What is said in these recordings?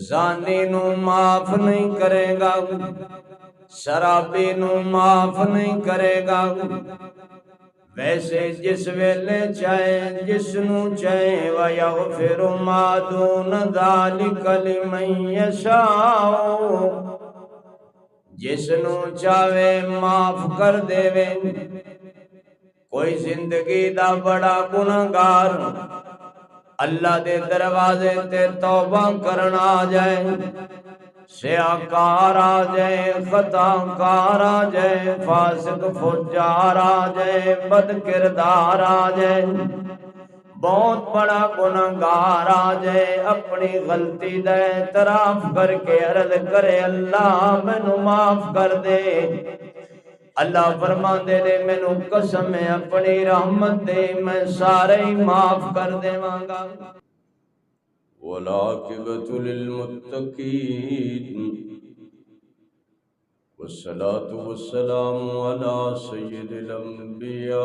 زانی نو معاف نہیں کرے گا، شرابی نو معاف نہیں کرے گا۔ ویسے جس ویلے چاہے جس نو چاہے وَيَغْفِرُ مَا دُونَ ذَلِكَ لِمَن يَشَاءُ، جس نو چاہے معاف کر دے وے۔ کوئی زندگی دا بڑا گناہگار اللہ دے دروازے تے توبہ کرنا آ جائے، سیاکار آ جائے، خطا کار آ جائے، فاسق فجار آ جائے، بد کردار آ جائے، بہت بڑا گناہگار آ جائے، اپنی غلطی دا اعتراف کر کے عرض کرے اللہ مینوں معاف کر دے، اللہ فرماندے نے مینوں قسم ہے اپنی رحمت دے میں سارے ہی معاف کر دیواں گا۔ والعاقبۃ للمتقین والصلاة والسلام على سید الانبیاء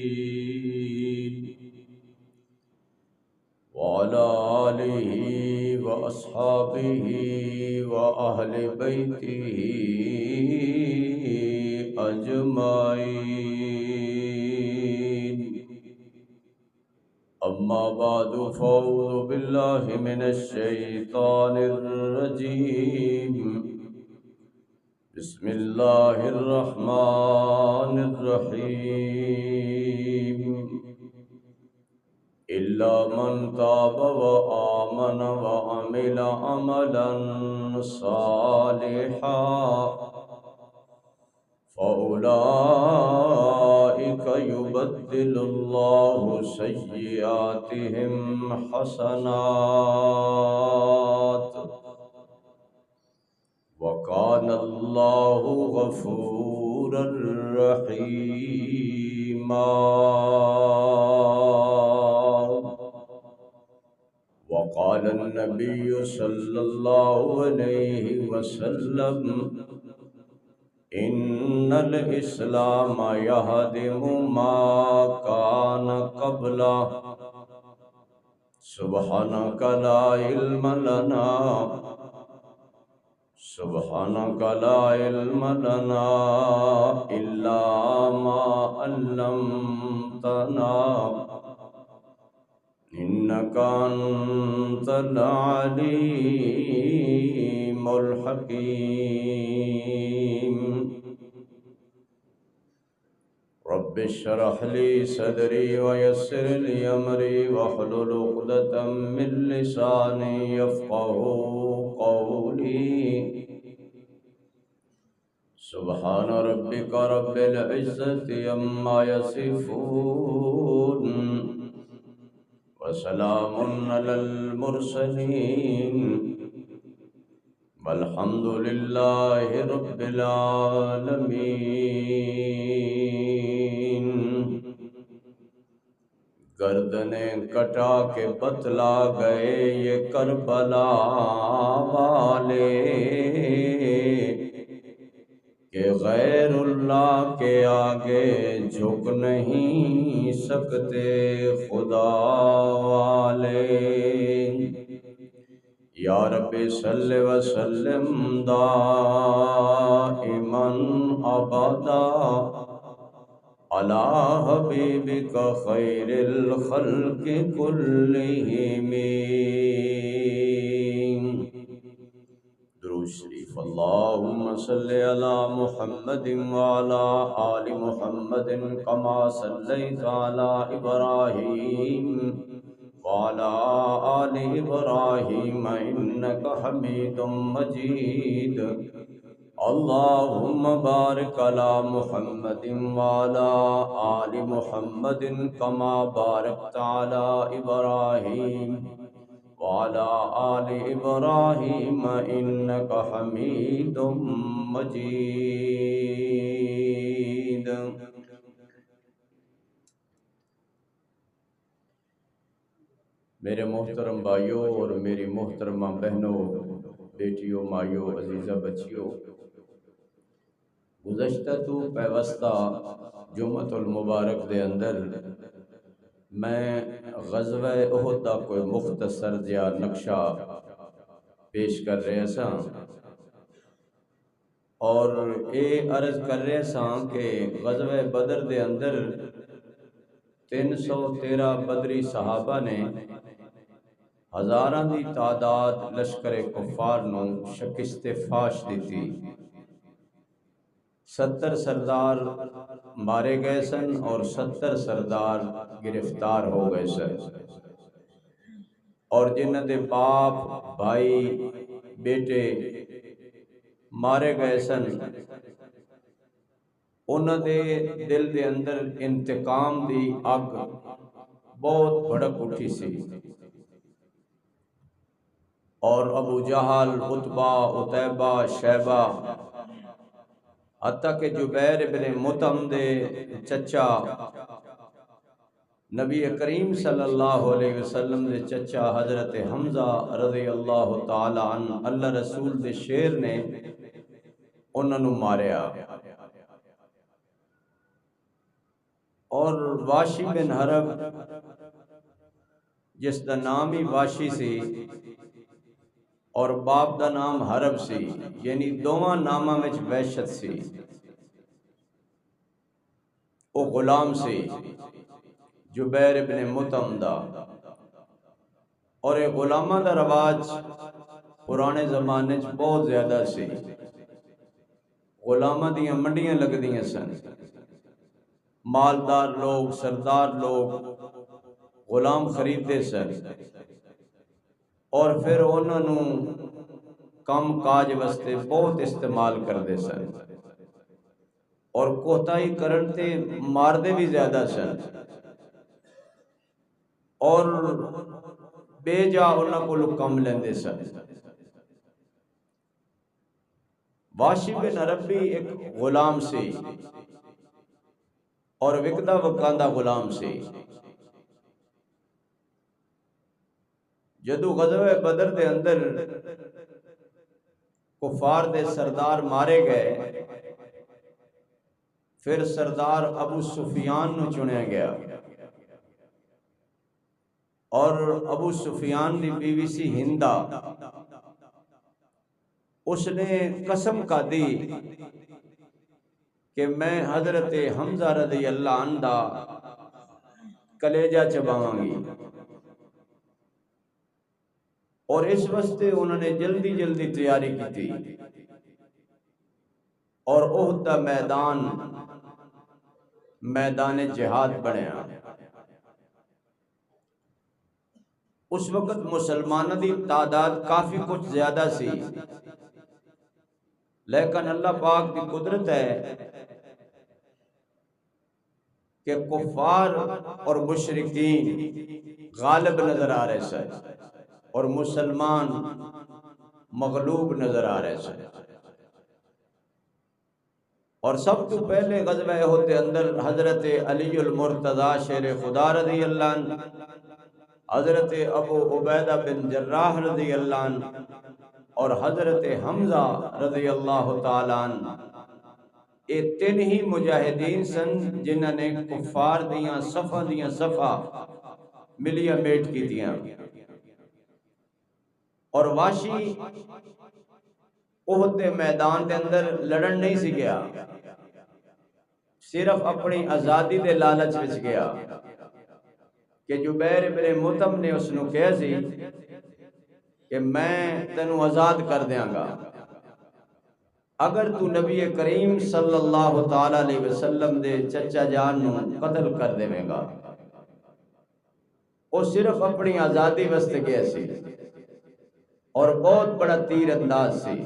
والمرسلین وعلى آلہ واصحابہ واہل بیتہ اجمعین، اما بعد فاعوذ باللہ من الشیطان الرجیم، بسم اللہ الرحمن الرحیم، إلا من تاب وآمن وعمل عملا صالحا فأولئك يبدل الله سيئاتهم حسنات وكان الله غفورا رحيما۔ وقال النبي صلى الله عليه وسلم إن الإسلام يهدم ما كان قبله، سبحانك لا علم لنا سبحانك لا علم لنا إلا ما علمتنا إنك أنت العليم الحكيم۔ رب اشرح لي صدري ويسر لي أمري واحلل عقدة من لساني يفقهوا قولي، سبحان ربك رب العزة عما يصفون وسلام على المرسلين والحمد لله رب العالمين۔ گردنیں کٹا کے بتلا گئے یہ کربلا والے کہ غیر اللہ کے آگے جھک نہیں سکتے خدا والے۔ یا رب صلی وسلم دائما ابدا علی حبیبک خیر الخلق کلہم۔ درود شریف۔ اللہم صلی علی محمد وعلی آل محمد کما صلیت علی ابراہیم وعلی آل ابراہیم انک حمید مجید۔ اللہم بارک علی محمد وعلی آل محمد کما بارکت علی ابراہیم وعلى آل إبراهيم إنك حميد مجيد۔ میرے محترم بھائیوں اور میری محترمہ بہنوں، بیٹیوں، مائیوں، عزیزہ بچیوں، گزشتہ تو پیوستہ جمعۃ المبارک دے اندر میں غزوہ احد دا کوئی مختصر جہا نقشہ پیش کر رہے سا اور یہ عرض کر رہے سا کہ غزوہ بدر دے اندر 313 بدری صحابہ نے ہزاراں دی تعداد لشکر کفار نو شکست فاش دیتی 70 سردار مارے گئے سن اور 70 سردار گرفتار ہو گئے سن اور جنہاں دے باپ بھائی بیٹے مارے گئے سن انہاں دے دل دے اندر انتقام دی اگ بہت بھڑک اٹھی سی اور ابو جہل عتبہ عتیبہ شیبہ حتیٰ کہ جبیر ابن مطعم دے چچا نبی کریم صلی اللہ علیہ وسلم دے چچا حضرت حمزہ رضی اللہ تعالی عنہ اللہ رسول دے شیر نے انہوں نے ماریا اور واشی بن حرب جس دا نام ہی واشی سی اور باپ دا نام حرب سی یعنی دوواں ناماں وچ وحشت سی او غلام سی جبیر ابن مطعم دا اور یہ غلامہ دا رواج پرانے زمانے چ بہت زیادہ سی غلامہ دیاں منڈیاں لگ دیاں سن مالدار لوگ سردار لوگ غلام خریدتے سن اور پھر انہوں نے کم کاج واسطے بہت استعمال کرتے سن اور کوتاہی کرن تے ماردے بھی زیادہ سن اور بے جا انہوں کو کم لیندے سن واشی بن حرب بھی ایک غلام سی اور وکدا وکاندہ غلام سی جدو غزوہ بدر دے اندر کفار دے سردار مارے گئے پھر سردار ابو سفیان نو چنیا گیا اور ابو سفیان دی بیوی سی ہندہ اس نے قسم کا دی کہ میں حضرت حمزہ رضی اللہ عنہ دا کلیجہ چباواں گی اور اس واسطے انہوں نے جلدی جلدی تیاری کی تھی اور احد دا میدان جہاد بنیا اس وقت مسلمانوں دی تعداد کافی کچھ زیادہ سی لیکن اللہ پاک کی قدرت ہے کہ کفار اور مشرکین غالب نظر آ رہے سن اور مسلمان مغلوب نظر آ رہے سن اور سب تو پہلے غزوہ احد کے اندر حضرت علی المرتضی شیر خدا رضی اللہ عنہ حضرت ابو عبیدہ بن جراح رضی اللہ عنہ اور حضرت حمزہ رضی اللہ تعالیٰ عنہ یہ تین ہی مجاہدین سن جنہوں نے کفار دیاں صفا ملیاں میٹ کی دیاں اور واشی احد دے میدان دے اندر لڑن نہیں سی گیا صرف اپنی آزادی دے لالچ وچ گیا کہ جبیر ابن مطعم نے اس نو کہا سی کہ میں تینوں آزاد کر دیاں گا اگر تو نبی کریم صلی اللہ تعالی علیہ وسلم دے چچا جان نو قتل کر دے گا وہ صرف اپنی آزادی واسطے گیا سی اور بہت بڑا تیر انداز سی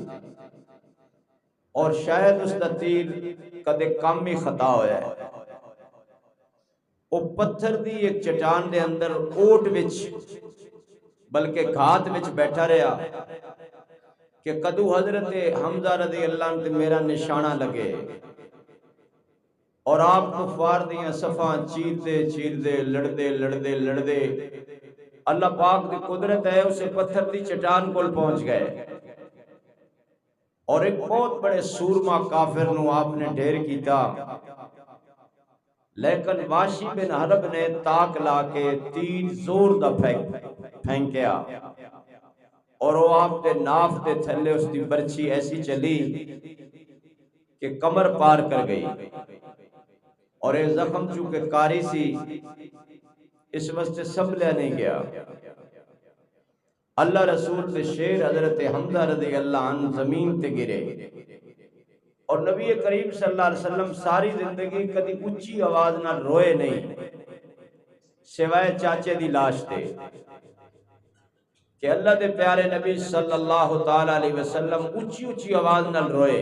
اور شاید اس کا تیر کدے کم ہی خطا ہویا ہے وہ پتھر دی ایک چٹان دے اندر اوٹ وچ بلکہ گھات وچ بیٹھا رہا کہ کدو حضرت حمزہ رضی اللہ عنہ میرا نشانہ لگے اور آپ کفار دیاں صفاں چیردے لڑدے اللہ پاک دی قدرت ہے اسے پتھر دی چٹان کول پہنچ گئے اور ایک بہت بڑے سورما کافر نو آپ نے ڈھیر کیتا لیکن واشی بن حرب نے تاک لا کے تیر زور دا پھینکیا اور وہ آپ دے ناف دے تھلے اس دی برچھی ایسی چلی کہ کمر پار کر گئی، اور یہ زخم چونکہ کاری سی اس واسطے سنبھلیا نہیں گیا۔ اللہ رسول دے شیر حضرت حمزہ رضی اللہ عنہ زمین تے گرے، اور نبی کریم صلی اللہ علیہ وسلم ساری زندگی کدی اونچی آواز نہ روئے نہیں سوائے چاچے دی لاش دے، کہ اللہ دے پیارے نبی صلی اللہ تعالی علیہ وسلم اونچی آواز نہ روئے۔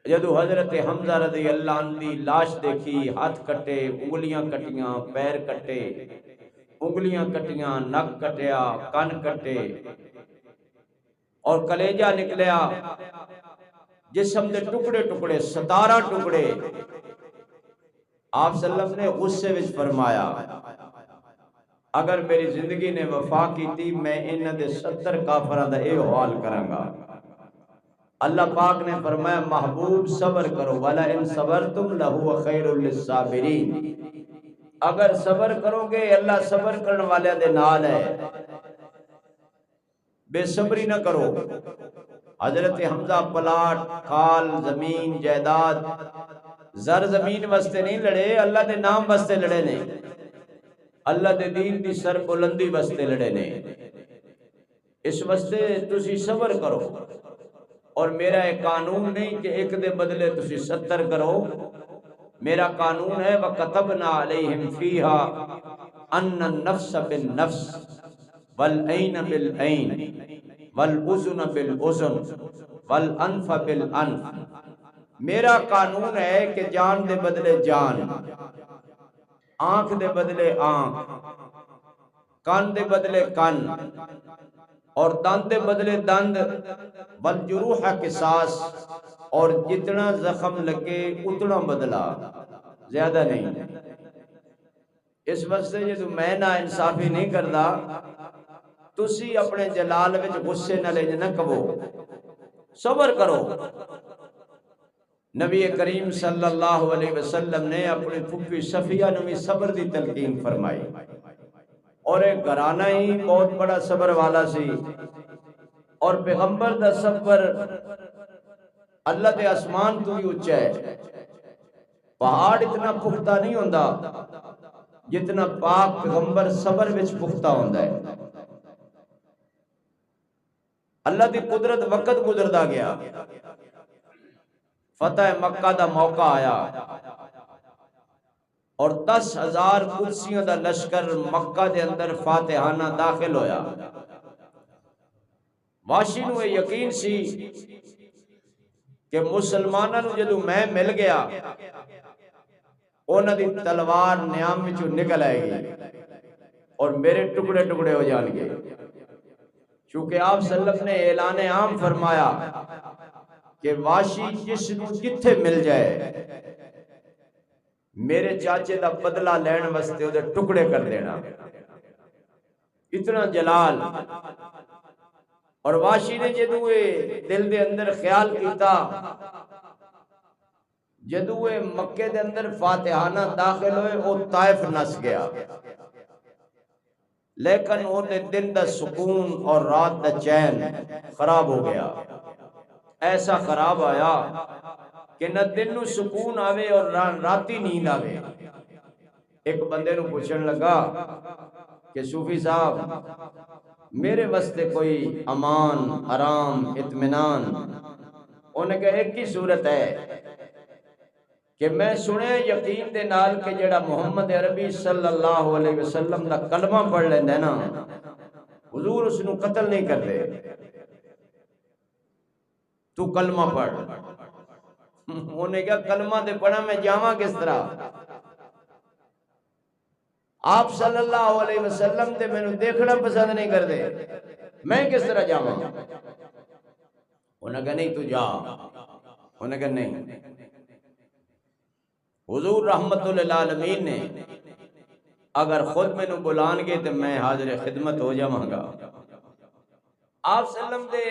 جدو حضرت حمزہ رضی اللہ عنہ دی لاش دیکھی، ہاتھ کٹے، انگلیاں کٹیاں، پیر کٹے، انگلیاں کٹیاں، نک کٹیا، کان کٹے اور کلیجہ نکلیا، جسم دے ٹکڑے ٹکڑے 17 ٹکڑے۔ آپ صلی اللہ علیہ وسلم نے غصے وچ فرمایا اگر میری زندگی نے وفا کی تھی میں انہاں دے 70 کافراں دا اے حال کراں گا۔ اللہ پاک نے فرمایا محبوب صبر کرو وَلَئِن صَبَرْتُمْ لَهُوَ خَيْرٌ لِلصَّابِرِينَ، اگر صبر کرو گے اللہ صبر کرنے والے دے نال ہے، بے صبری نہ کرو۔ حضرت حمزہ پلاٹ، کھال، زمین، جائیداد، زر زمین واسطے نہیں لڑے، اللہ دے نام واسطے لڑے نے، اللہ دے دین دی سر بلندی واسطے لڑے نے۔ اس واسطے تسی صبر کرو، اور میرا ایک قانون نہیں کہ ایک دے بدلے تسی 70 کرو، میرا قانون ہے وَكَتَبْنَا عَلَيْهِمْ فِيهَا أَنَّ النَّفْسَ بِالنَّفْسِ وَالْعَيْنَ بِالْعَيْنِ وَالْأُذُنَ بِالْأُذُنِ وَالْأَنْفَ بِالْأَنْفِ، میرا قانون ہے کہ جان دے بدلے جان، آنکھ دے بدلے آنکھ، کان دے بدلے کان، اور دند دے بدلے دند، والجروح قصاص، اور جتنا زخم لگے اتنا بدلا، زیادہ نہیں۔ اس واسطے جدو میں نا انصافی نہیں کردا تسی اپنے جلال وچ غصے نہ لے نہ کہو، صبر کرو۔ نبی کریم صلی اللہ علیہ وسلم نے اپنی پھپھی صفیہ نے بھی صبر دی تلقین فرمائی، اور ایک گھرانہ ہی بہت بڑا صبر والا سی، اور پیغمبر دا صبر اللہ دے آسمان تو بھی اونچا ہے۔ پہاڑ اتنا پختہ نہیں ہوندا جتنا پاک پیغمبر صبر وچ پختہ ہوندا ہے۔ اللہ دی قدرت وقت گزردا گیا، فتح مکہ دا موقع آیا، اور 10,000 قدسیوں دا لشکر مکہ دے اندر فاتحانہ داخل ہویا۔ واشی نو یہ یقین سی کہ مسلمانوں نو جدو میں مل گیا انہاں دی تلوار نیام وچوں نکل آئے گی اور میرے ٹکڑے ٹکڑے ہو جان گے، چونکہ آپ صلی اللہ علیہ وسلم نے اعلان عام فرمایا کہ واشی جس نو جتھے مل جائے میرے چاچے دا بدلہ لین واسطے دے ٹکڑے کر دینا، اتنا جلال۔ اور واشی نے جدو دل دے اندر خیال کیتا، جدو مکے دے اندر فاتحانہ داخل ہوئے او طائف نس گیا، لیکن وہ دن دا سکون اور رات دا چین خراب ہو گیا۔ ایسا خراب آیا کہ نہ دن نو سکون آوے اور راتی نیند آوے۔ ایک بندے نو پوچھن لگا کہ صوفی صاحب میرے واسطے کوئی امان، آرام، اطمینان؟ انہوں نے کہا ایک ہی صورت ہے کہ میں سنے یقین دے نال کہ جڑا محمد عربی صلی اللہ علیہ وسلم دا کلمہ پڑھ لیندے نا حضور اس نو قتل نہیں کر دے، تو کلمہ پڑھ۔ انہوں نے کہا کلمہ دے پڑھا میں جاواں کس طرح؟ آپ صلی اللہ علیہ وسلم تے میں نے دیکھنا پسند نہیں کر دے، میں کس طرح جاواں؟ انہوں نے کہا نہیں تو جا۔ انہوں نے کہا نہیں، حضور رحمت للعالمین نے اگر خود میں نے بلان گے تو میں حاضر خدمت ہو جاواں گا۔ آپ صلی اللہ علیہ وسلم دے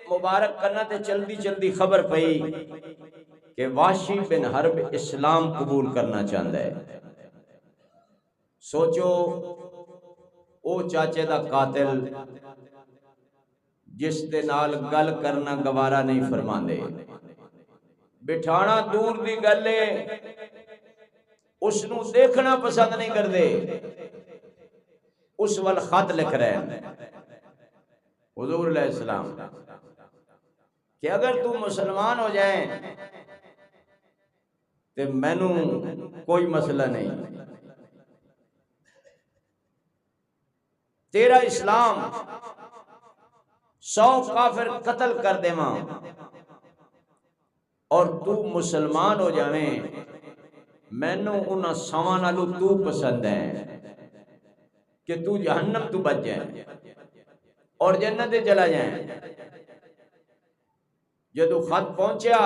مبارک کرنا تے چلدی چلدی خبر پئی کہ وحشی بن حرب اسلام قبول کرنا چاہتا ہے۔ سوچو او چاچے دا قاتل جس دے نال گل کرنا گوارا نہیں فرماندے، بٹھانا دور دی گل ہے، اس نو دیکھنا پسند نہیں کردے، اس وال خط لکھ رہے ہیں حضور علیہ السلام کہ اگر تو مسلمان ہو جائیں تو مینوں کوئی مسئلہ نہیں، تیرا اسلام 100 کافر قتل کر دے ماں اور تو مسلمان ہو جائیں، مینوں انہاں سواں نالوں تو پسند ہے کہ تو جہنم تو بچ جائیں اور جنت چلا جائیں۔ جدو خط پہنچیا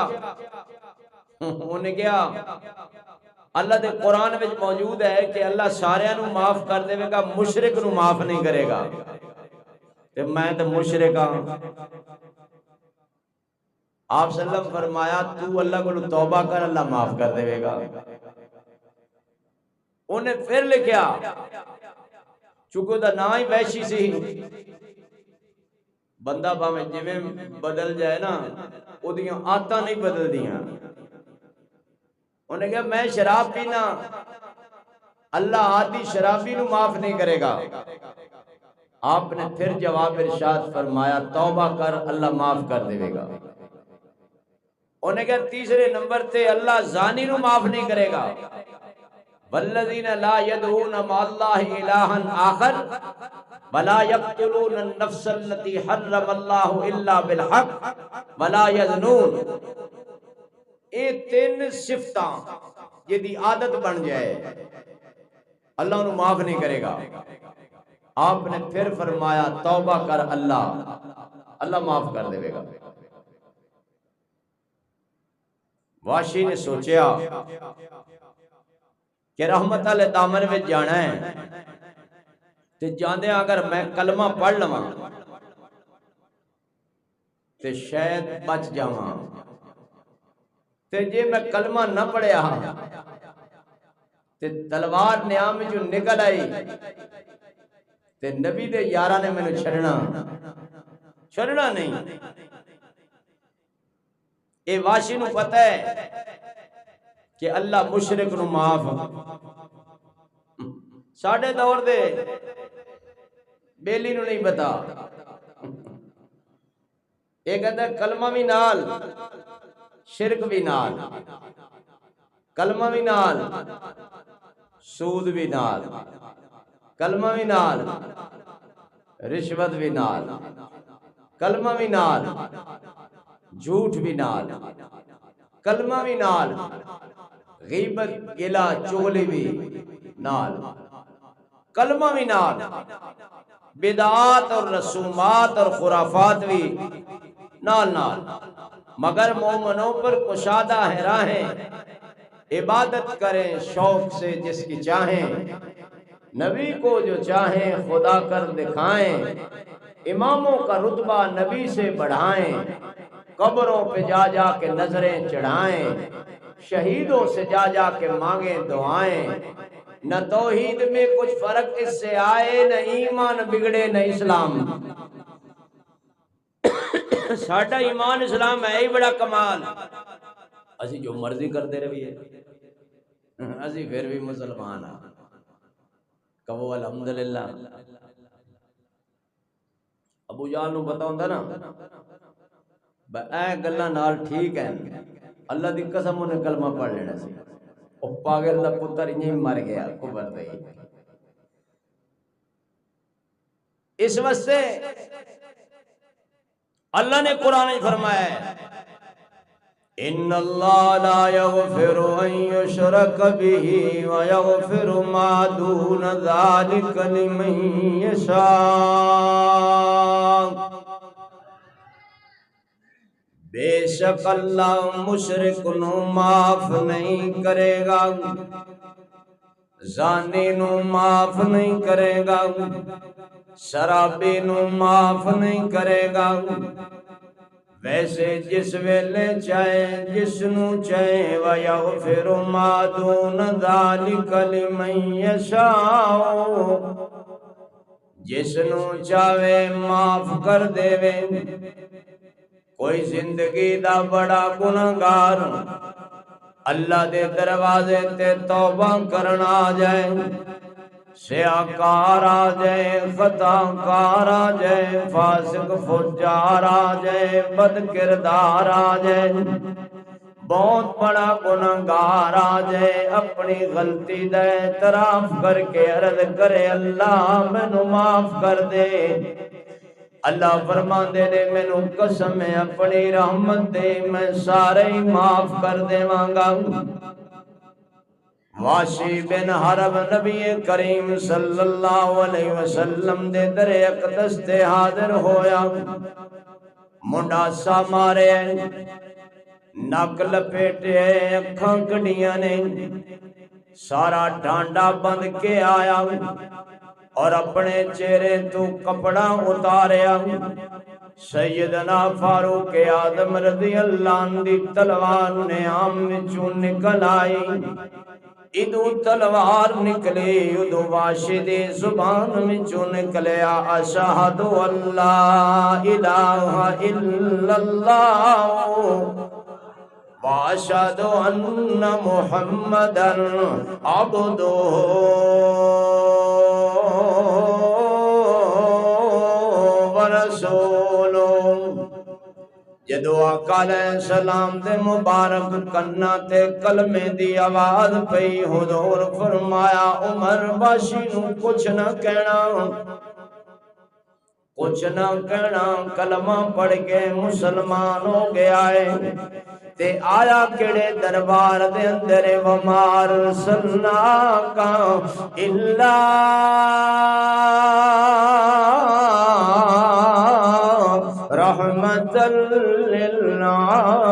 انہیں کیا اللہ دے قرآن میں موجود ہے کہ اللہ سارے نو معاف کر دے گا، مشرک نو معاف نہیں کرے گا، کہ میں تو مشرک ہوں۔ آپ صلی اللہ علیہ وسلم فرمایا تو اللہ کو توبہ کر، اللہ معاف کر دے گا۔ انہیں پھر لکھیا چونکہ دا نا ہی وحشی سی، بندہ باویں جویں بدل جائے نا او دیاں عادتاں نہیں بدل دیاں۔ انہیں کہا میں شراب پینا، اللہ عادی شرابی نو معاف نہیں کرے گا۔ آپ نے پھر جواب ارشاد فرمایا توبہ کر، اللہ معاف کر دے گا۔ انہیں کہا تیسرے نمبر تے اللہ زانی نو معاف نہیں کرے گا۔ والذین لا يدعون مع اللہ الہا آخر ولا يقتلون النفس التي حرم اللہ الا بالحق ولا يزنون۔ اے تین صفتاں جدی عادت بن جائے اللہ انہوں معاف نہیں کرے گا۔ آپ نے پھر فرمایا توبہ کر، اللہ معاف کر دے گا۔ وحشی نے سوچیا کہ رحمت اللہ دامن میں جانا ہے تے جاندے اگر میں کلمہ پڑھ لواں تے شاید بچ جاواں، تے جے میں کلمہ نہ پڑھیا تے تلوار نیام میں جو نکل آئی تے نبی دے یارہ نے میں نے چھڑنا نہیں۔ اے واشی نو پتہ ہے کہ اللہ مشرک نو معاف، ساڑھے دور دے بیلی نو نہیں پتا، یہ کہتا ہے کلمہ بھی نال شرک بھی نال، کلمہ بھی نال سود بھی نال، کلمہ بھی نال رشوت بھی نال، کلمہ بھی نال جھوٹ بھی نال، کلمہ بھی نال غیبت گلہ چغلی بھی نال، کلمہ بھی نال بدعات اور رسومات اور خرافات بھی نال نال، مگر مومنوں پر کشادہ ہے راہیں، عبادت کریں شوق سے جس کی چاہیں، نبی کو جو چاہیں خدا کر دکھائیں، اماموں کا رتبہ نبی سے بڑھائیں، قبروں پہ جا جا کے نظریں چڑھائیں، شہیدوں سے جا جا کے مانگیں دعائیں، نہ توحید میں کچھ فرق اس سے آئے، نہ ایمان بگڑے نہ اسلام۔ ساڑھا ایمان اسلام ہے ہی بڑا کمال، اسی جو مرضی کرتے رہیے، اسی پھر بھی مسلمان ہیں، کہو الحمدللہ۔ ابو جہل نو پتہ ہوندا نا اے گلاں نال ٹھیک ہے، اللہ دی قسم انہیں کلمہ پڑھ لینا سی، او پاگل دا پتر انہیں مر گیا کفر دے۔ اس واسطے اللہ نے قرآن میں فرمایا ہے ان اللہ لا یغفر ان یشرک بہ ویغفر ما دون ذلک لمن یشاء۔ بے شک اللہ مشرک نو معاف نہیں کرے گا، زانی نو معاف نہیں کرے گا، شرابی نو معاف نہیں کرے گا، ویسے جس ویلے چاہے جس نو چاہے وَيَغْفِرُ مَا دُونَ ذَلِكَ لِمَن يَشَاءُ جس نو چاہے معاف کر دے وے کوئی زندگی دا بڑا گناہگار اللہ دے دروازے تے توبہ کرنا آ جائے سیاکار آ جائے خطا کار آ جائے فاسق فجار آ جائے بد کردار آ جائے بہت بڑا گناہگار آ جائے اپنی غلطی دا اعتراف کر کے عرض کرے اللہ مینوں معاف کر دے اللہ فرماندے نے مینوں قسم ہے اپنی رحمت دے میں سارے ہی معاف کر دیواں گا واشی بن حرب نبی کریم صلی اللہ علیہ وسلم دے در اقدس تے حاضر ہویا منڈا سا مارے نک لپیٹے اکھاں کڈیاں نے سارا ڈانڈا بند کے آیا اور اپنے چہرے تو کپڑا اتاریا سیدنا فاروق اعظم رضی اللہ عنہ دی تلوار نے آم وچوں نکل آئی ادو تلوار نکلی ادو واشی دی زبان وچوں نکلیا اشہد اللہ الہ الا اللہ واشہد ان محمدًا عبدہ جدو آقا علیہ السلام دے مبارک کنا تے کلمے دی آواز پئی حضور فرمایا عمر باشی نو کچھ نہ کہنا کلمہ پڑھ کے مسلمان ہو گیا ہے تے آیا کڑے دربار دے اندر وما ارسلناک الا رحمت للعالمین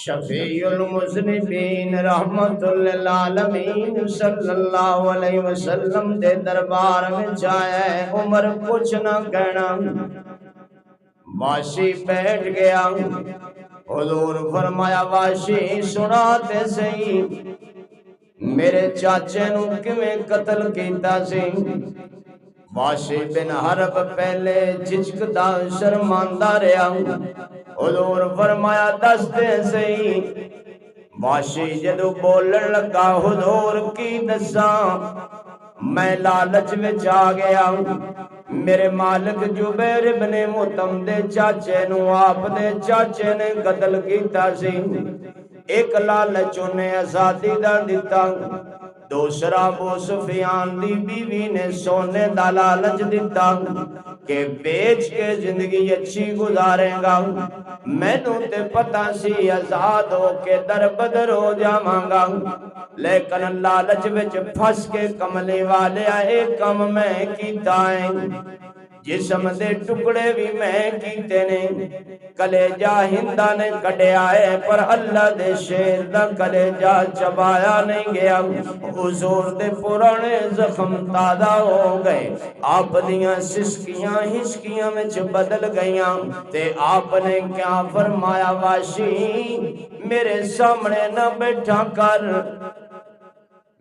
شفیع المذنبین رحمت للعالمین صلی اللہ علیہ وسلم دے دربار میں جایا ہے عمر کچھ نہ کہنا واشی بیٹھ گیا حضور فرمایا واشی سنا تے صحیح میرے چاچے نو کیویں قتل کیتا سی واشی بن حرب پہلے جھجکدا شرماندہ رہیا حضور فرمایا دس دے صحیح واشی جدو بولن لگا حضور کی دساں میں لالچ وچ آ گیا میرے مالک جبیر ابن مطعم دے چاچے نو آپ دے چاچے نے قتل کیتا سی ایک لالچ انہیں آزادی دا دیتا دوسرا ابو سفیان دی بیوی نے سونے دا لالچ دیتا کہ بیچ کے زندگی اچھی گزارے گا میں نو تے پتہ سی آزاد ہو کے در بدر ہو جاواں گا لیکن لالچ وچ پھس کے کملی والے آئے کم میں کیتا ہے جسم دے ٹکڑے بھی میں کیتے نے کلیجہ ہندہ نے کٹے آئے پر اللہ دے شیر دا کلیجہ چبایا نہیں گیا حضور دے پرانے زخم تازہ ہو گئے آپ دیاں سسکیاں ہسکیاں میں بدل گئیاں تے آپ نے کیا فرمایا واشی میرے سامنے نہ بیٹھا کر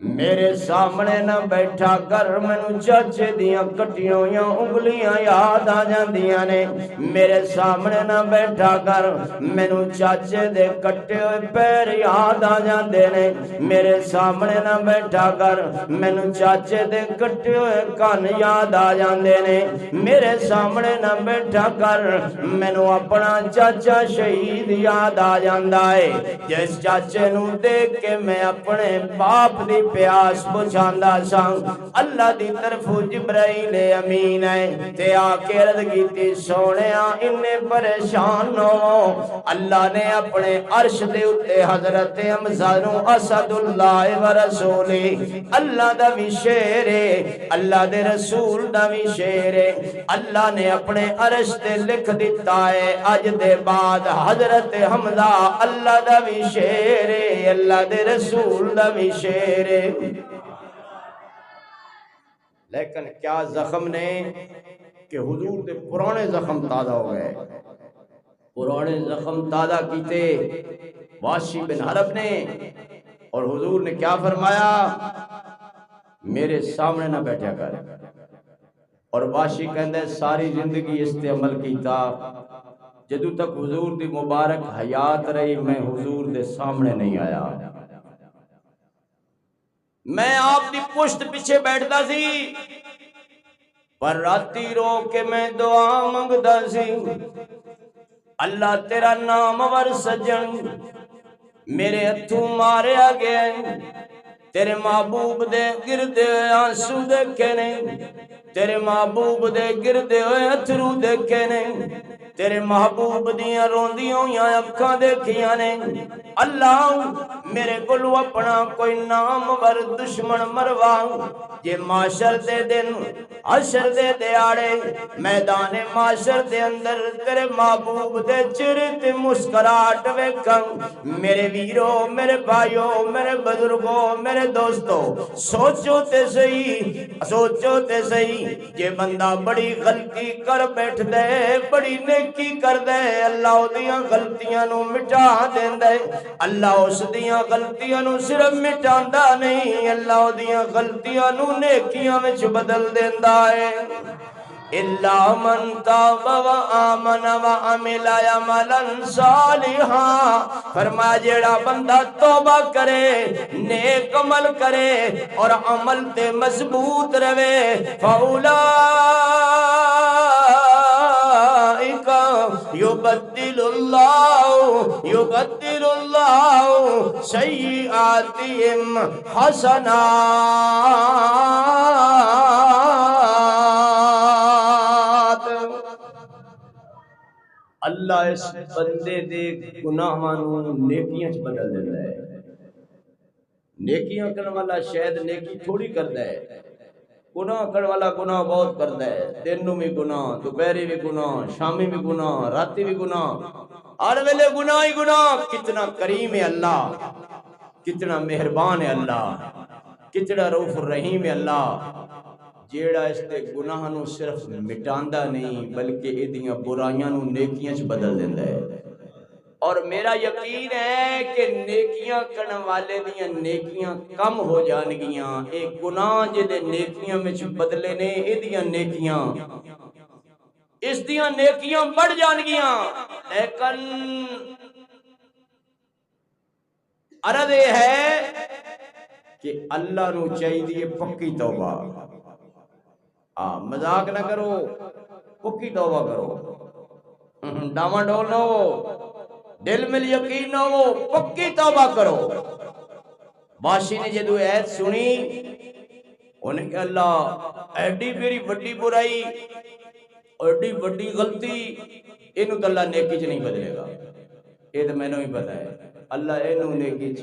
میرے سامنے نہ بیٹھا کر مینوں چاچے دیاں کٹیاں ہویاں انگلیاں یاد آ جاندیاں نے میرے سامنے نہ بیٹھا کر مینوں چاچے دے کٹے ہوئے پیر یاد آ جاندے نے میرے سامنے نہ بیٹھا کر مینوں چاچے دے کٹے ہوئے کان یاد آ جاندے نے میرے سامنے نہ بیٹھا کر مینوں اپنا چاچا شہید یاد آ جاندا ہے جس چاچے نوں دیکھ کے میں اپنے باپ دی پیاس بجھاندا سا اللہ دی طرف جبرائیل امین ہے تے آ کے عرض کیتی سونیا انہیں پریشان ہو اللہ نے اپنے عرش دے اتے حضرت حمزہ نو اسد اللہ و رسولی اللہ دا بھی شیر ہے اللہ دے رسول دا بھی شیر ہے اللہ نے اپنے عرش تے لکھ دیتا ہے اج دے بعد حضرت حمزہ اللہ دا بھی شیر ہے اللہ دے رسول دا بھی شیر ہے لیکن کیا زخم نے کہ حضور دے پرانے زخم تازہ ہو گئے پرانے زخم تازہ کیتے واشی بن حرب نے اور حضور نے کیا فرمایا میرے سامنے نہ بیٹھا کر اور واشی کہندے ساری زندگی اس تے عمل کیتا جدو تک حضور دی مبارک حیات رہی میں حضور دے سامنے نہیں آیا میں آپ دی پشت پیچھے بیٹھتا سی پر راتی رو کے میں دعا منگدا سی اللہ تیرا نام ور سجن میرے ہتھوں ماریا گیا تیرے محبوب دے گردے آنسو دیکھے نہیں تیرے محبوب دے گردے ہوئے اتھرو دیکھے نہیں تیرے محبوب دیاں روندیوں یا اکھاں دیکھیاں نے اللہ میرے کلو اپنا کوئی نام ور دشمن مروا جے معاشر دے دن عشر دے دیاڑے میدان معاشر دے اندر تیرے محبوب دے چہرے تے مسکراہٹ ویکھاں میرے ویرو میرے بھائیو میرے بزرگو میرے دوستو سوچو تے صحیح جے بندہ بڑی غلطی کر بیٹھ دے بڑی نیکی کر دے اللہ دیاں غلطیاں نو مٹا دیندے اللہ اس دیاں غلطیاں نو صرف مٹاندا نہیں اللہ دیاں غلطیاں نو نیکیاں وچ بدل دیندا ہے الا من تاب و آمن و عمل عملا صالحا فرمایا جیڑا بندہ توبہ کرے نیک عمل کرے اور عمل تے مضبوط رہے فاولائک یبدل اللہ سیئاتہم حسنات اللہ اس بندے دے گناہاں نو نیکیاں چ بدل دیندا ہے نیکیاں کرن والا شاید نیکی تھوڑی کردا ہے گناہ کرن والا گناہ بہت کردا ہے دن نو بھی گناہ دوپہری بھی گناہ شامی بھی گناہ راتی بھی گناہ ہر ویلے گناہ ہی گناہ کتنا کریم ہے اللہ کتنا مہربان ہے اللہ کتنا رؤوف الرحیم ہے اللہ جیڑا اس تے گناہ نو صرف مٹاندا نہیں بلکہ ایدیاں برائیاں نو نیکیاں چ بدل دیندا ہے اور میرا یقین ہے کہ نیکیاں کرن والے دیاں نیکیاں کم ہو جان گیاں ایک گناہ جدے نیکیاں وچ بدلے نے ایدیاں نیکیاں اس دیاں نیکیاں بڑھ جان گیاں لیکن عرض یہ ہے کہ اللہ نو چاہیے پکی توبہ مذاق نہ کرو پکی توبہ کرو ڈاما ڈول نہ ہو دل میں یقین نہ ہو پکی توبہ کرو بادشاہ نے جدو ایت سنی انہیں کہ اللہ ایڈی میری بڑی برائی ایڈی بڑی غلطی انہوں تو اللہ نیکی چ نہیں بدلے گا یہ تو میں نے ہی پتا ہے اللہ انہوں نیکی چ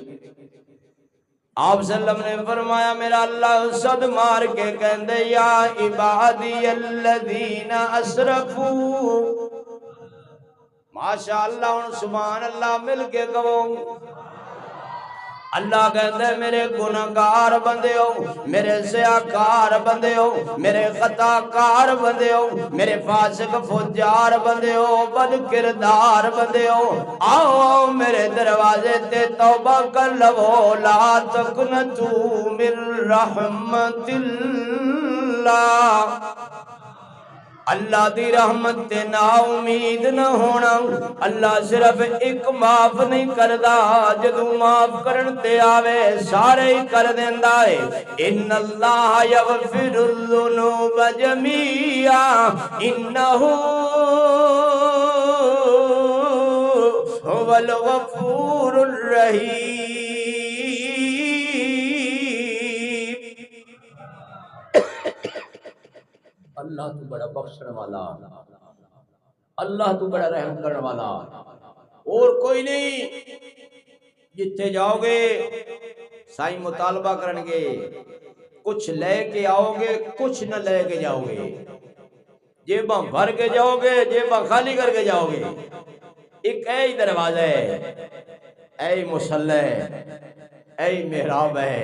آپ صلی اللہ علیہ وسلم نے فرمایا میرا اللہ صد مار کے کہندے یا عبادی الذین اسرفوا ماشاءاللہ ان سبحان اللہ مل کے کہو اللہ کہندے میرے گناہگار بندے ہو میرے سیاکار بندے ہو میرے خطا کار بندے ہو میرے فاسق فجار بندے ہو بد کردار بندے ہو آؤ میرے دروازے تے توبہ کر لو لا تقنطوا من رحمت اللہ اللہ دی رحمت تے نا امید نہ ہونا اللہ صرف ایک معاف نہیں کردا جدو معاف کرن تے آوے سارے ہی کر دیندا ہے ان اللہ یغفر الذنوب جميعا انہ هو الغفور الرحیم بخشن والا، اللہ تو بڑا رحم کرنے والا، اور کوئی نہیں۔ جتھے جاؤ گے سائیں مطالبہ کرن گے، کچھ لے کے آؤ گے، کچھ نہ لے کے جاؤ گے، جیباں بھر کے جاؤ گے، جیباں خالی کر کے جاؤ گے۔ ایک اے دروازہ ہے، اے مصلی ہے، اے محراب ہے،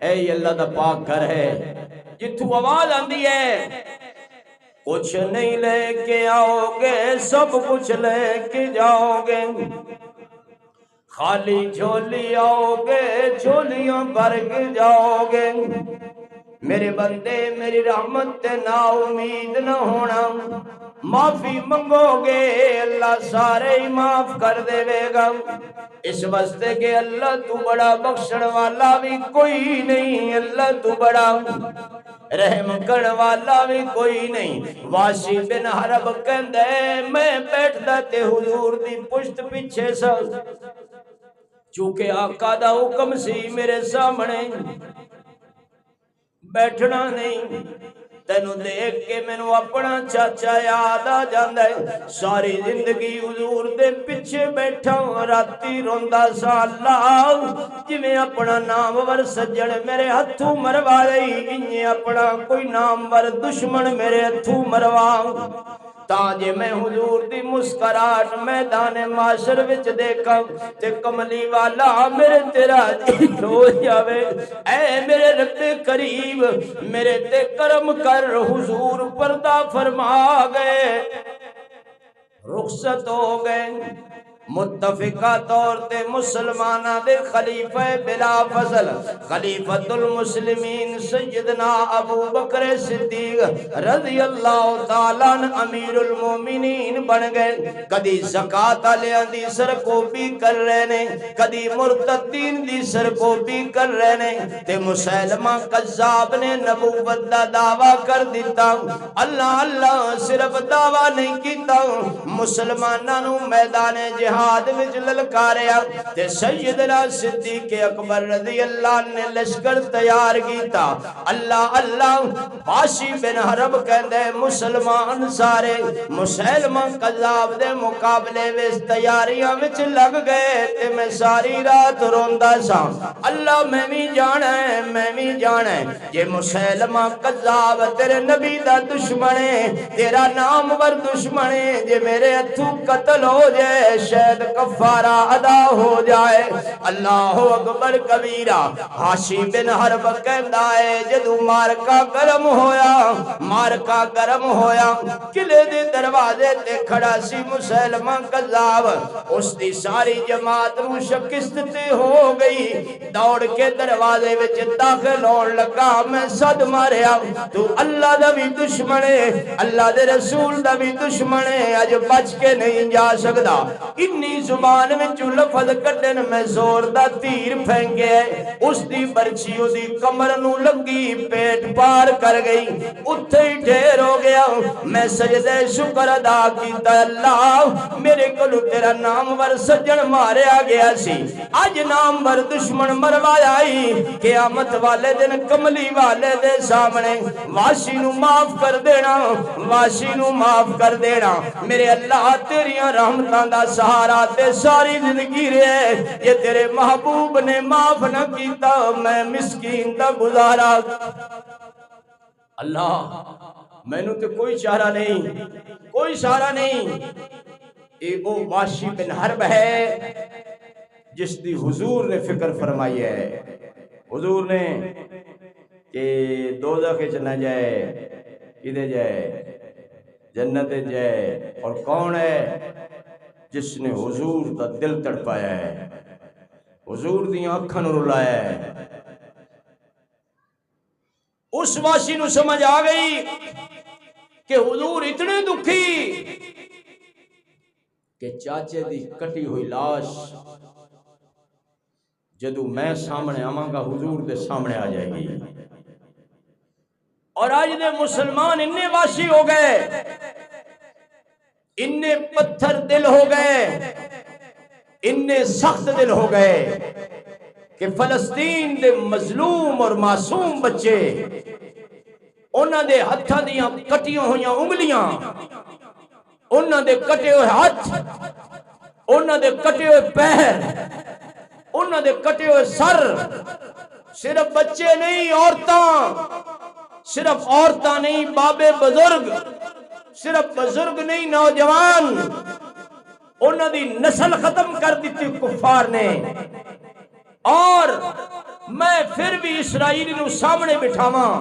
اے اللہ دا پاک گھر ہے، جتھوں آواز آندی ہے کچھ نہیں لے کے آؤ گے، سب کچھ لے کے جاؤ گے، خالی جھولی آؤ گے، جھولیاں بھر کے جاؤ گے۔ میرے بندے میری رحمت تے نا امید نہ ہونا، معافی منگو گے اللہ سارے ہی معاف کر دے گا، اس واسطے کہ اللہ تو بڑا بخشن والا بھی کوئی نہیں، اللہ تو بڑا رحم کرنے والا بھی کوئی نہیں۔ واسی بن حرب کہندے میں بیٹھدا تے حضور دی پشت پیچھے سا، چونکہ آقا دا حکم سی میرے سامنے بیٹھنا نہیں۔ تینوں دیکھ کے مینوں اپنا چاچا یاد آ جاندا ہے، ساری زندگی حضور دے پیچھے بیٹھا راتی روندا سا، اللہ جویں اپنا نامور سجن میرے ہتھوں مروا لئی، انجے اپنا کوئی نامور دشمن میرے ہتھوں مروا، تاں میں حضور دی مسکراہٹ میدان معاشر وچ دیکھاں تے کملی والا میرے تیرا جی ہو جاوے۔ اے میرے رب کریم میرے تے کرم کر، حضور پردہ فرما گئے، رخصت ہو گئے، متفقہ طور تے مسلمانہ دے خلیفہ بلا فضل خلیفۃ المسلمین سیدنا ابو بکر صدیق رضی اللہ تعالیٰ عنہ امیر المومنین بن گئے۔ کدی زکاة والیاں دی سرکوبی کر رہے نے، کدی مرتدین دی سرکوبی کر رہے نے، تے مسلمہ قذاب نے نبوت دا دعویٰ کر دیتا۔ اللہ اللہ صرف دعویٰ نہیں کیتا، مسلمانوں میدان جہاد وچ للکاریا تے سیدنا صدیق اکبر رضی اللہ عنہ نے لشکر تیار کیتا۔ اللہ اللہ باشی بن حرب کہندے مسلمان سارے مسلمہ قذاب دے مقابلے وچ تیاریاں وچ لگ گئے تے میں ساری رات روندا سا، اللہ میں بھی جانا ہے، میں بھی جانا ہے، یہ مسلمہ قذاب تیرے نبی دا دشمن ہے، تیرا نامور دشمن ہے، جے میرے ہتھوں قتل ہو جائے شاید کفارہ ادا ہو جائے۔ اللہ اکبر کبیرہ۔ حاشی بن حرب کہندا ہے جدو مارکا گرم ہویا، مارکا گرم ہویا، قلعے دے دروازے تے کھڑا سی مسلمہ قذاب، اس دی ساری جماعت نو شکست تے ہو گئی، دوڑ کے دروازے وچ داخل ہون لگا، میں صد ماریا تو اللہ دا بھی دشمن ہے، اللہ دے رسول دا بھی دشمن ہے، اج بچ کے نہیں جا سکدا۔ انی زبان وچوں لفظ کڈن میں زور دا تیر پھینکے، اس دی برچھی اس دی کمر نو لگی، پیٹ پار کر گئی، اتھے ہی ڈھیر ہو گیا۔ میں سجدہ شکر ادا کیتا، اللہ میرے کولوں تیرا نامور سجن ماریا گیا سی، اج نامور دشمن مروایا ہی، قیامت والے دن کملی والے دے سامنے واشی نو معاف کر دینا، واشی نو معاف کر دینا۔ میرے اللہ تیریاں رحمتاں دا سہارا تے ساری زندگی رہے، یہ تیرے محبوب نے معاف نہ کیتا، میں مسکین دا گزارا۔ اللہ میں نو تے کوئی چارہ نہیں، کوئی سہارا نہیں، اے او واشی بن حرب ہے جس دی حضور نے فکر فرمائی ہے۔ حضور نے کہ دوزخ وچ نہ جائے، کدے جائے؟ جنت جائے۔ اور کون ہے؟ جس نے حضور دا دل تڑپایا ہے، حضور دیاں اکھاں نوں رلایا ہے۔ اس واشی نو سمجھ آ گئی کہ حضور اتنے دکھی کہ چاچے دی کٹی ہوئی لاش جدو میں سامنے آواں گا حضور دے سامنے آ جائے گی۔ اور آج دے مسلمان اننے واشی ہو گئے، اننے پتھر دل ہو گئے، اننے سخت دل ہو گئے کہ فلسطین دے مظلوم اور معصوم بچے انہاں دے ہتھاں دیاں کٹیاں ہویاں انگلیاں، انہاں دے کٹے ہوئے ہاتھ، انہاں دے کٹے ہوئے پیر، انہاں دے کٹے ہوئے سر، صرف بچے نہیں عورتاں، صرف عورتاں نہیں بابے بزرگ، صرف بزرگ نہیں نوجوان، انہاں دی نسل ختم کر دیتی کفار نے۔ اور میں پھر بھی اسرائیلی نو سامنے بٹھاواں،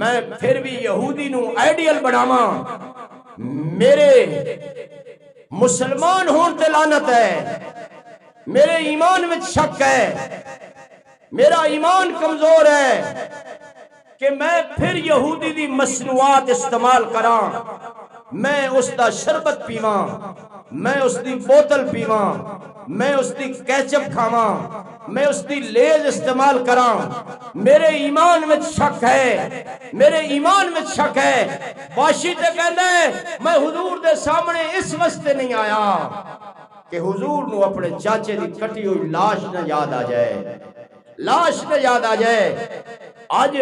میں پھر بھی یہودی نو آئیڈیل بناواں، میرے مسلمان ہون تے لعنت ہے، میرے ایمان میں شک ہے، میرا ایمان کمزور ہے کہ میں پھر یہودی دی مصنوعات استعمال کراں، میں اس دا شربت پیواں، میں اس دی بوتل پیواں، میں اس دی کیچپ کھاواں، میں اس دی لیز استعمال کراں، میرے ایمان میں شک ہے، میرے ایمان میں شک ہے۔ باشی تے کہندا ہے میں حضور دے سامنے اس واسطے نہیں آیا کہ حضور نو اپنے چاچے دی کٹی ہوئی لاش نہ یاد آ جائے، لاش نہ یاد آ جائے۔ آج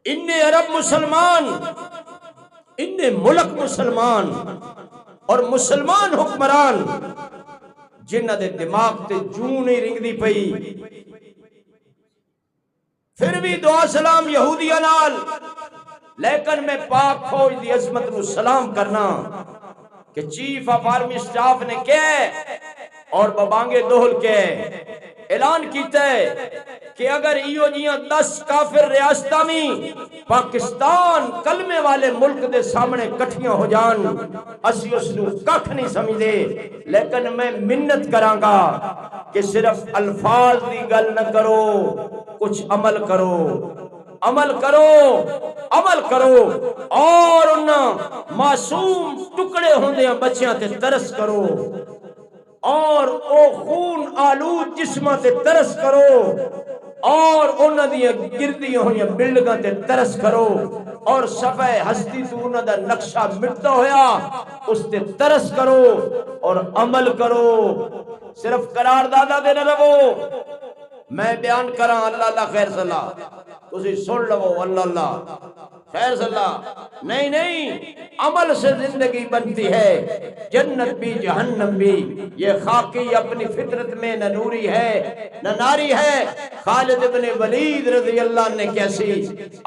انہیں عرب مسلمان، انہیں ملک مسلمان اور مسلمان حکمران جنہ دے دماغ تے جوں نہیں رنگدی پئی، پھر بھی دعا سلام یہودیاں نال، لیکن میں پاک فوج دی عظمت نو سلام کرنا کہ چیف آف آرمی سٹاف نے کہے اور ببانگے دوہل کے اعلان کیتا ہے کہ اگر ایو جیاں 10 کافر ریاستہ میں پاکستان کلمے والے ملک دے سامنے کٹھیاں ہو جان، اسی اس نو ککھ نہیں سمجھے، لیکن میں منت کراں گا کہ صرف الفاظ دی گل نہ کرو، کچھ عمل کرو، عمل کرو، عمل کرو، اور انہاں معصوم ٹکڑے ہوندے بچیاں تے ترس کرو، اور او خون آلود جسماں تے ترس کرو، اور انہاں دیاں گردیاں ہوئیاں بلڈنگاں تے ترس کرو، اور صفحہ ہستی تو انہاں دا نقشہ مٹتا ہویا اس تے ترس کرو اور عمل کرو، صرف قراردادہ دے نہ رہو۔ میں بیان کراں اللہ اللہ خیر صلاح، تسی سن لو اللہ اللہ خیر صلاح، نہیں نہیں، عمل سے زندگی بنتی ہے، جنت بھی جہنم بھی، یہ خاکی اپنی فطرت میں نہ نوری ہے نہ ناری ہے۔ خالد ابن ولید رضی اللہ عنہ نے کیسی،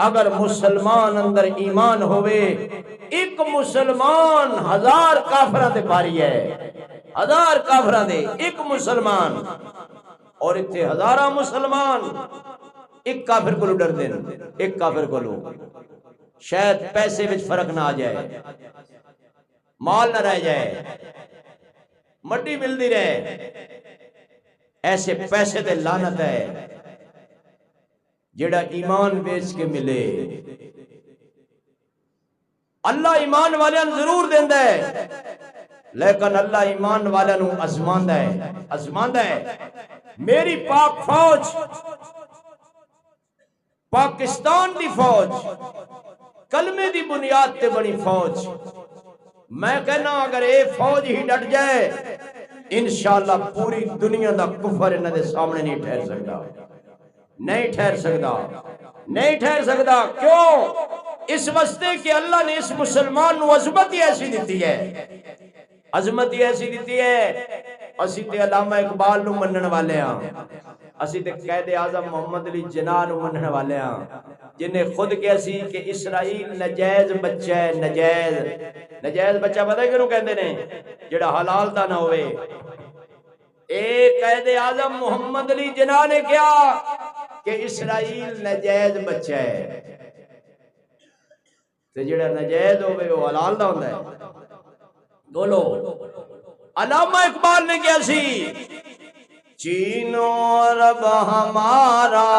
اگر مسلمان اندر ایمان ہوئے، ایک مسلمان 1000 کافرہ دے پاری ہے، 1000 کافرہ دے ایک مسلمان، اور اتنے ہزارہ مسلمان ایک کافر کو ڈر دین، ایک کافر کو لو، شاید پیسے وچ فرق نہ آ جائے، مال نہ رہ جائے، مٹی ملتی رہے، ایسے پیسے تے لعنت ہے جڑا ایمان بیچ کے ملے۔ اللہ ایمان والے ضرور دیندا ہے، لیکن اللہ ایمان والے نو ازماندا ہے، ازماندا ہے۔ میری پاک فوج، پاکستان دی فوج، کلمے دی بنیاد تے بنی فوج، میں کہنا اگر اے فوج ہی ڈٹ جائے انشاءاللہ پوری دنیا دا کفر انہاں دے سامنے نہیں ٹھہر سکتا، نہیں ٹھہر سکتا، نہیں ٹھہر سکتا۔ کیوں؟ اس واسطے کہ اللہ نے اس مسلمان نو عظمت ہی ایسی دیتی ہے، عظمت ہی ایسی دیتی ہے۔ اسی تے علامہ اقبال نو منن والے ہاں، اسی تے قائد اعظم محمد علی جناح نو منن والے ہاں، جن نے خود کہا سی کہ اسرائیل نجائز بچہ ہے، نجائز، نجائز بچہ پتہ ہے کیوں کہندے نے؟ جڑا حلال دا نہ ہوئے۔ اے قائد اعظم محمد علی جناح نے کہا کہ اسرائیل نجائز بچہ ہے، تے جڑا نجائز ہوئے وہ حلال دا ہوندا ہے؟ بولو۔ علامہ اقبال نے کیا سی؟ چین و عرب ہمارا،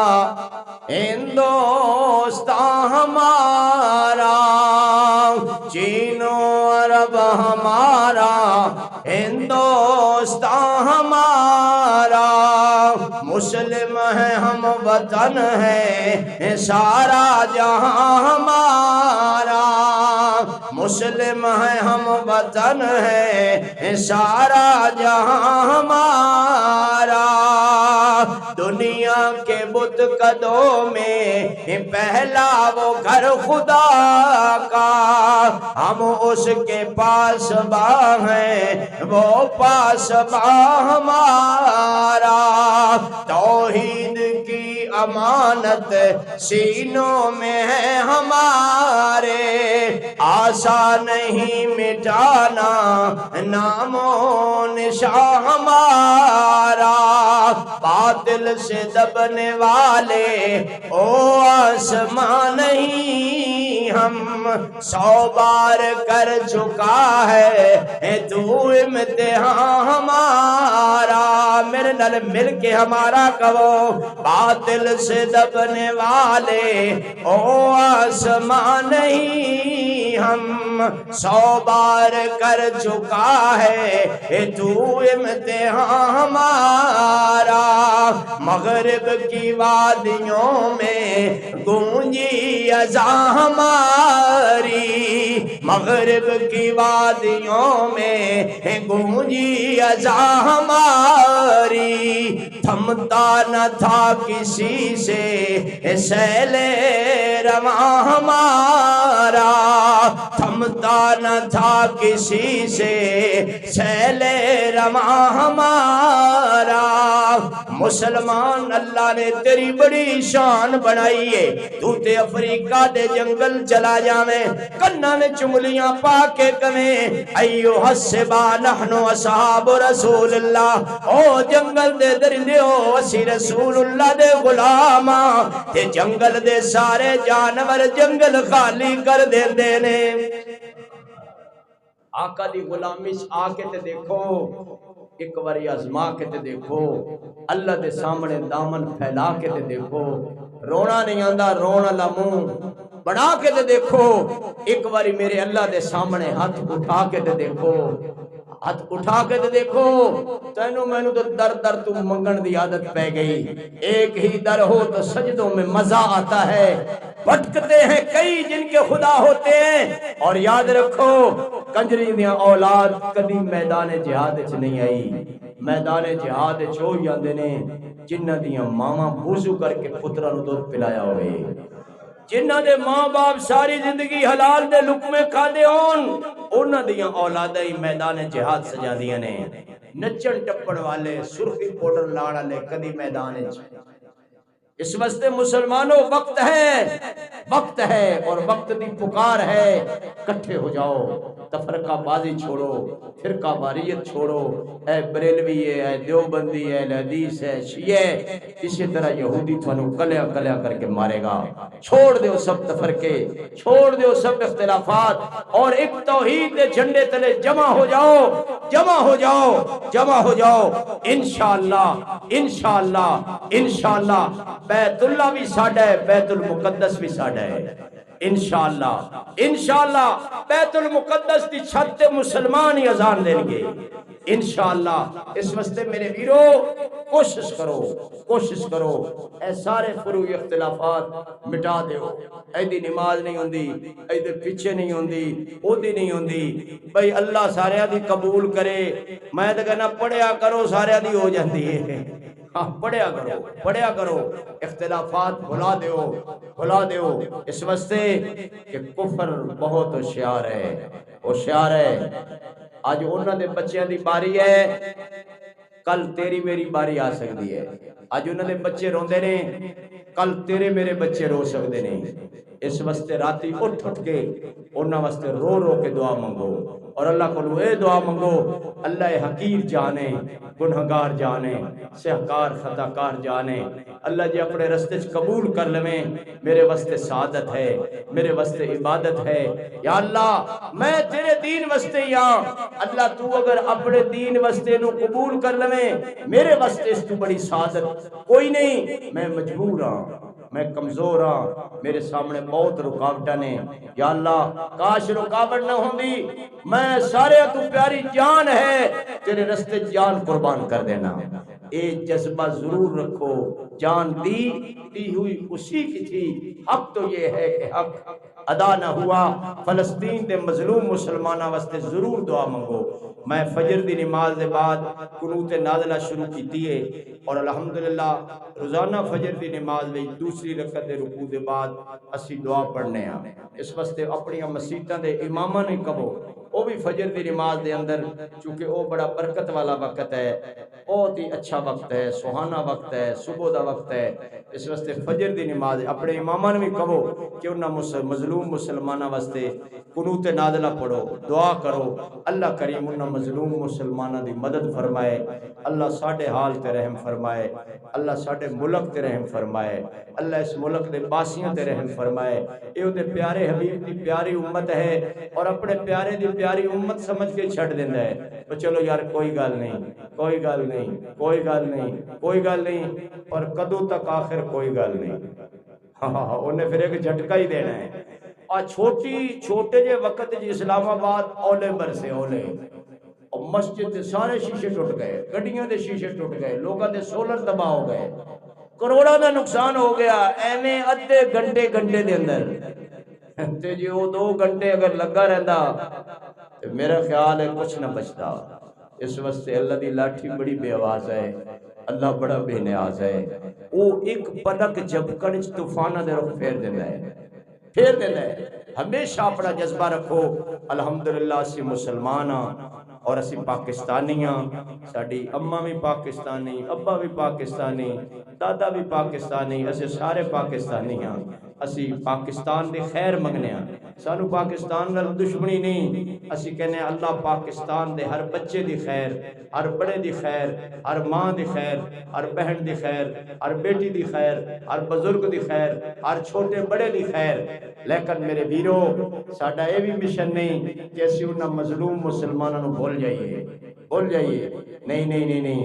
ہندوستان ہمارا، چین و عرب ہمارا، ہندوستان ہمارا، مسلم ہے ہم وطن ہے سارا جہاں ہمارا، مسلم ہے ہم وطن ہے سارا جہاں ہمارا، دنیا کے بت قدوں میں پہلا وہ گھر خدا کا، ہم اس کے پاس با ہیں، وہ پاس با ہمارا، توحید کی امانت سینوں میں ہے ہمارے، آسان نہیں مٹانا نام و نشان ہمارا، باطل سے دبنے والے او آسمان نہیں، ہم 100 بار کر چکا ہے تو امتحان ہمارا، میرے نال مل کے ہمارا کہو، باطل سے دبنے والے او آسمان نہیں، ہم 100 بار کر چکا ہے تو امتحان ہمارا، مغرب کی وادیوں میں گونجی اذان ہماری، مغرب کی وادیوں میں گونجی اذان ہماری، تھمتا نہ تھا کسی سے سیل رواں ہمارا، تھمتا نہ تھا کسی سے سیل رواں ہمارا، مسلمان اللہ نے تیری بڑی شان بنائی ہے، تو تے افریقہ دے جنگل چلا جاویں، کنا میں چنگلیاں پا کے کہیں ایو حسبا نحنو اصحاب رسول اللہ، او جنگل دے درندے ہو اسی رسول اللہ دے غلاماں، تے جنگل دے سارے جانور جنگل خالی کر دیندے نے، آقا دی غلامی آ کے تے دیکھو، ایک باری آزما کے تے دیکھو، اللہ دے سامنے دامن پھیلا کے تے دیکھو، رونا نہیں آندا، رون والا منہ بنا کے تے دیکھو، ایک باری میرے اللہ دے سامنے ہاتھ اٹھا کے تے دیکھو، ہاتھ اٹھا کے تے دیکھو، تینوں میں تو در در تو منگن دی عادت پہ گئی، ایک ہی در ہو تو سجدوں میں مزہ آتا ہے، بھٹکتے ہیں کئی جن کے خدا ہوتے ہیں، اور یاد رکھو کنجری دیاں اولاد کدی میدان جہاد وچ نہیں آئی، میدان جہاد وچ ہو جاندے نے جنہ دیاں ماواں وضو کر کے پتراں نوں دودھ پلایا ہوئے، جنہ دے ماں باپ ساری زندگی حلال دے لقمے کھادے ہون، انہاں دیاں اولاداں ہی میدان جہاد سجاندیاں نے، نچن ٹپڑ والے سرخی پاؤڈر لاڑ والے کدی میدان وچ، اس واسطے مسلمانوں وقت ہے اور وقت دی پکار ہے، کٹھے ہو جاؤ، تفرقہ بازی چھوڑو، فرقہ واریت چھوڑو، اے بریلوی ہے، اے دیوبندی ہے، اے حدیث ہے، شیعہ ہے، اسی طرح یہودی تھانوں کلیا کلیا کر کے مارے گا، چھوڑ دیو سب تفرقے، چھوڑ دیو سب اختلافات، اور ایک توحید دے جھنڈے تلے جمع ہو جاؤ، جمع ہو جاؤ، جمع ہو جاؤ، انشاءاللہ انشاءاللہ انشاءاللہ بیت اللہ بھی ساڈا ہے، بیت المقدس بھی ساڈا ہے، انشاءاللہ انشاءاللہ بیت المقدس دی چھت تے مسلمان ہی اذان دیں گے انشاءاللہ، اس واسطے میرے ویرو کوشش کرو اے سارے فروعی اختلافات مٹا دیو، ایدی نماز نہیں ہوندی، ایدے پیچھے نہیں ہوندی، او دی نہیں ہوندی، بھئی اللہ سارے دی قبول کرے، میں تو کہنا پڑھیا کرو سارے دی ہو جاندی ہے، پڑھیا کرو، اختلافات بھلا دیو، اس واسطے کہ کفر بہت ہوشیار ہے، آج انہاں دے بچیاں دی باری ہے، کل تیری میری باری آ سکتی ہے، آج انہاں دے بچے روندے نے، کل تیرے میرے بچے رو سکتے نے، اس واسطے راتی اٹھ کے انہاں واسطے رو کے دعا منگو، اور اللہ کو اے دعا منگو، اللہ حقیر جانے، گنہگار جانے، سہکار خطاکار جانے، اللہ جی اپنے رستے قبول کر لیں، میرے واسطے سعادت ہے، میرے واسطے عبادت ہے، یا اللہ میں تیرے دین واسطے یا اللہ تو اگر اپنے دین واسطے نو قبول کر لیں، میرے واسطے اس تو بڑی سعادت کوئی نہیں، میں مجبور ہاں، میں کمزور ہاں، میرے سامنے بہت رکاوٹاں نے، یا اللہ کاش رکاوٹ نہ ہوندی، میں سارے تو پیاری جان ہے تیرے رستے جان قربان کر دینا، اے جذبہ ضرور رکھو، جان دی ہوئی اسی کی تھی، حق تو یہ ہے کہ حق ادا نہ ہوا، فلسطین دے مظلوم مسلمانہ واسطے ضرور دعا منگو۔ میں فجر دی نماز دے بعد قنوت نازلہ شروع کیتی ہے، اور الحمدللہ روزانہ فجر دی نماز میں دوسری رکعت دے رکوع دے بعد اسی دعا پڑھنے ہاں۔ اس واسطے اپنی مسیتاں دے اماماں نے کہو وہ بھی فجر دی نماز دے اندر، چونکہ وہ بڑا برکت والا وقت ہے، بہت ہی اچھا وقت ہے، سہانا وقت ہے، صبح دا وقت ہے، اس واسطے فجر دی نماز اپنے اماماں نے بھی کہو کہ انہاں مظلوم مسلمانہ واسطے قنوت نازلہ پڑھو، دعا کرو، اللہ کریم انہاں مظلوم مسلمانہ دی مدد فرمائے، اللہ ساڈے حال تے رحم فرمائے، اللہ ساڈے ملک تے رحم فرمائے، اللہ اس ملک دے باسیوں تے رحم فرمائے۔ اے دے پیارے حبیب دی پیاری امت ہے، اور اپنے پیارے دی پیاری امت سمجھ کے چھڑ دیندا ہے، تو چلو یار کوئی گل نہیں، کوئی گل نہیں، کوئی گل نہیں، کوئی گل نہیں، اور کدوں تک آخر کوئی گل نہیں۔ ہاں انہیں پھر ایک جھٹکا ہی دینا ہے۔ اور چھوٹے جے وقت جی اسلام آباد اولے برسے اولے، اور مسجد دے سارے شیشے ٹوٹ گئے، گڈیاں دے شیشے ٹوٹ گئے، لوگاں دے سولر تباہ ہو گئے، کروڑاں دا نقصان ہو گیا، ایویں ادھے گھنٹے دے اندر تے جی وہ 2 گھنٹے اگر لگا رہندا تو میرا خیال ہے کچھ نہ بچتا۔ اس واسطے اللہ دی لاٹھی بڑی بے آواز ہے، اللہ بڑا بے نیاز ہے، وہ ایک پلک جھپکن وچ طوفاناں دے رخ پھیر دیندا ہے۔ ہمیشہ اپنا جذبہ رکھو، الحمدللہ اسی مسلمان ہاں، اور اسی پاکستانی ہاں، ساڈی اماں بھی پاکستانی، ابا بھی پاکستانی، دادا بھی پاکستانی، اسی سارے پاکستانی ہاں، اسی پاکستان دی خیر منگنے ہاں، سانو پاکستان نال دشمنی نہیں، اسی کہنے اللہ پاکستان دے ہر بچے دی خیر، ہر بڑے دی خیر، ہر ماں دی خیر، ہر بہن دی خیر، ہر بیٹی دی خیر، ہر بزرگ دی خیر، ہر چھوٹے بڑے دی خیر۔ لیکن میرے ویرو ساڈا یہ بھی مشن نہیں کہ اسی انہاں مظلوم مسلمانوں کو بھول جائیے، نہیں،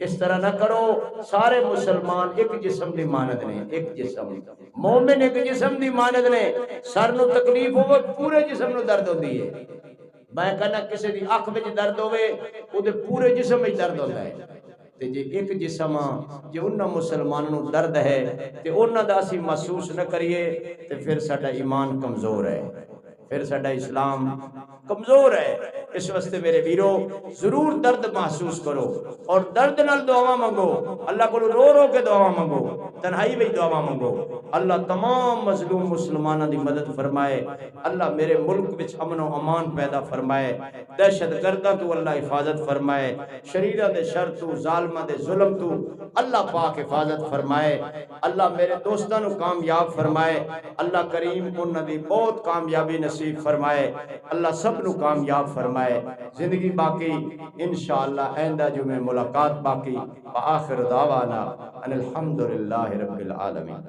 اس طرح نہ کرو۔ سارے مسلمان ایک جسم دی مانند نے، ایک جسم مومن ایک جسم دی مانند نے، سر نو تکلیف ہوے پورے جسم نو درد ہوندی ہے۔ میں کہنا کسی دی اکھ وچ درد ہوے او دے پورے جسم وچ درد ہوندا ہے، تے جے ایک جسم جے انہاں مسلمانوں نو درد ہے تے انہاں دا اسی محسوس نہ کریے تے پھر ساڈا ایمان کمزور ہے، پھر ساڈا اسلام کمزور ہے۔ اس واسطے میرے ویرو ضرور درد محسوس کرو، اور درد نال دعا منگو، اللہ کو رو کے دعا منگو، تنہائی میں دعا منگو۔ اللہ تمام مظلوم مسلمانوں دی مدد فرمائے، اللہ میرے ملک وچ امن و امان پیدا فرمائے، دہشت گرداں تو اللہ حفاظت فرمائے، شریراں دے شر تو، ظالماں دے ظلم تو اللہ پاک حفاظت فرمائے، اللہ میرے دوستاں نو کامیاب فرمائے، اللہ کریم انہاں دی بہت کامیابی نصیب فرمائے، اللہ سب نو کامیاب فرمائے، زندگی باقی انشاءاللہ آئندہ جمعہ ملاقات باقی، وآخر دعوانا ان الحمدللہ رب العالمین۔